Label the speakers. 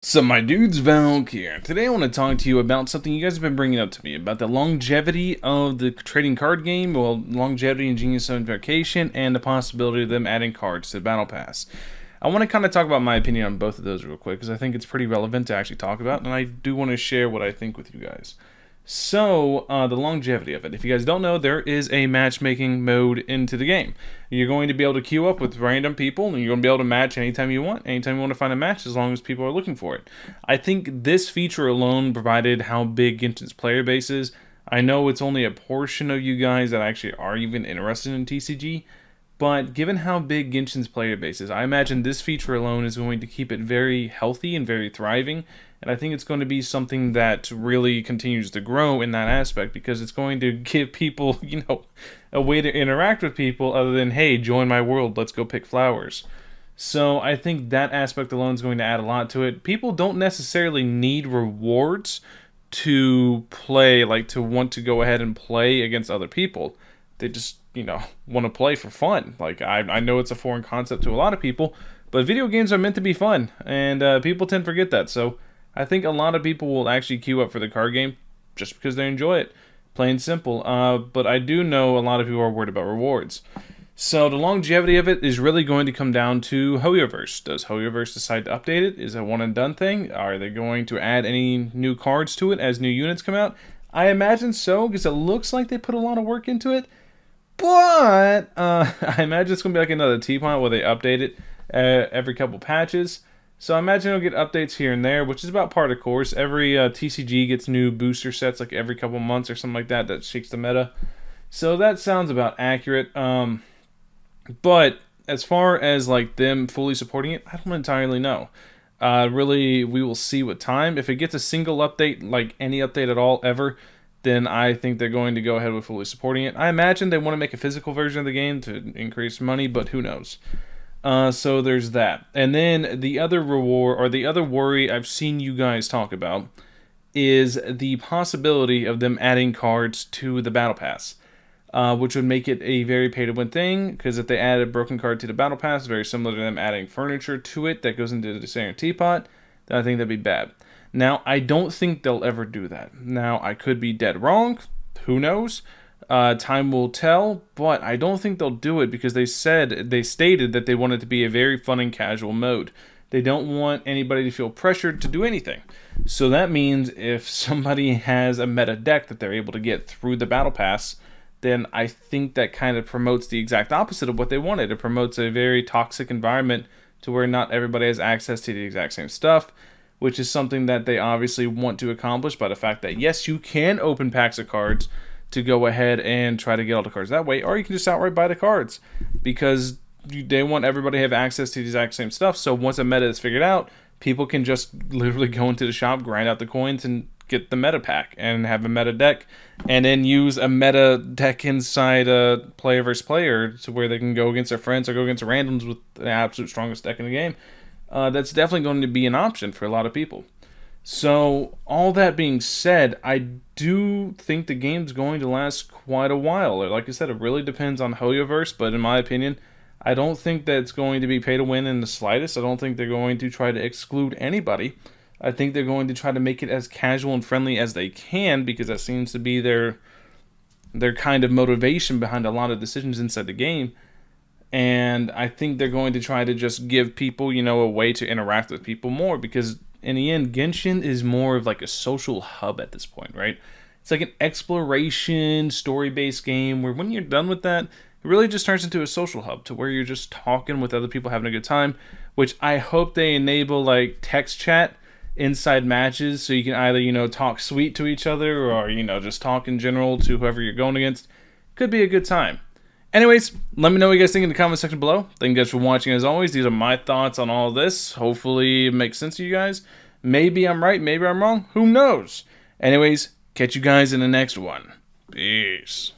Speaker 1: So my dude's Valkyrja. Today I want to talk to you about something you guys have been bringing up to me about the longevity of the trading card game, well, longevity in Genius Vacation, and the possibility of them adding cards to the Battle Pass. I want to kind of talk about my opinion on both of those real quick because I think it's pretty relevant to actually talk about, and I do want to share what I think with you guys. So, the longevity of it. If you guys don't know, there is a matchmaking mode into the game. You're going to be able to queue up with random people, and you're going to be able to match anytime you want to find a match, as long as people are looking for it. I think this feature alone, provided how big Genshin's player base is, I know it's only a portion of you guys that actually are even interested in TCG, but given how big Genshin's player base is, I imagine this feature alone is going to keep it very healthy and very thriving. And I think it's going to be something that really continues to grow in that aspect because it's going to give people, a way to interact with people other than, hey, join my world, let's go pick flowers. So I think that aspect alone is going to add a lot to it. People don't necessarily need rewards to play, like to want to go ahead and play against other people. They just, want to play for fun. Like, I know it's a foreign concept to a lot of people, but video games are meant to be fun, and people tend to forget that. So I think a lot of people will actually queue up for the card game just because they enjoy it. Plain simple. But I do know a lot of people are worried about rewards. So the longevity of it is really going to come down to Hoyoverse. Does Hoyoverse decide to update it? Is it a one and done thing? Are they going to add any new cards to it as new units come out? I imagine so, because it looks like they put a lot of work into it. But I imagine it's going to be like another teapot where they update it every couple patches. So I imagine it'll get updates here and there, which is about part of the course. Every TCG gets new booster sets like every couple months or something like that. That shakes the meta. So that sounds about accurate. But as far as like them fully supporting it, I don't entirely know. Really, we will see with time. If it gets a single update, like any update at all ever, then I think they're going to go ahead with fully supporting it. I imagine they want to make a physical version of the game to increase money, but who knows. So there's that. And then the other reward, or the other worry I've seen you guys talk about, is the possibility of them adding cards to the Battle Pass, which would make it a very pay-to-win thing, because if they add a broken card to the Battle Pass, very similar to them adding furniture to it that goes into the standard teapot, then I think that'd be bad. Now, I don't think they'll ever do that. Now, I could be dead wrong. Who knows? Time will tell, but I don't think they'll do it because they stated that they want it to be a very fun and casual mode. They don't want anybody to feel pressured to do anything. So that means if somebody has a meta deck that they're able to get through the Battle Pass, then I think that kind of promotes the exact opposite of what they wanted. It promotes a very toxic environment to where not everybody has access to the exact same stuff, which is something that they obviously want to accomplish by the fact that, yes, you can open packs of cards to go ahead and try to get all the cards that way, or you can just outright buy the cards, because they want everybody to have access to the exact same stuff. So once a meta is figured out, people can just literally go into the shop, grind out the coins, and get the meta pack and have a meta deck, and then use a meta deck inside a player versus player to where they can go against their friends or go against randoms with the absolute strongest deck in the game. That's definitely going to be an option for a lot of people. So, all that being said, I do think the game's going to last quite a while. Like I said, it really depends on Hoyoverse, but in my opinion, I don't think that it's going to be pay to win in the slightest. I don't think they're going to try to exclude anybody. I think they're going to try to make it as casual and friendly as they can, because that seems to be their kind of motivation behind a lot of decisions inside the game. And I think they're going to try to just give people, a way to interact with people more, because in the end, Genshin is more of like a social hub at this point, right? It's like an exploration, story-based game where when you're done with that, it really just turns into a social hub to where you're just talking with other people, having a good time, which I hope they enable like text chat inside matches, so you can either, talk sweet to each other or, just talk in general to whoever you're going against. Could be a good time. Anyways, let me know what you guys think in the comment section below. Thank you guys for watching as always. These are my thoughts on all of this. Hopefully it makes sense to you guys. Maybe I'm right, maybe I'm wrong. Who knows? Anyways, catch you guys in the next one. Peace.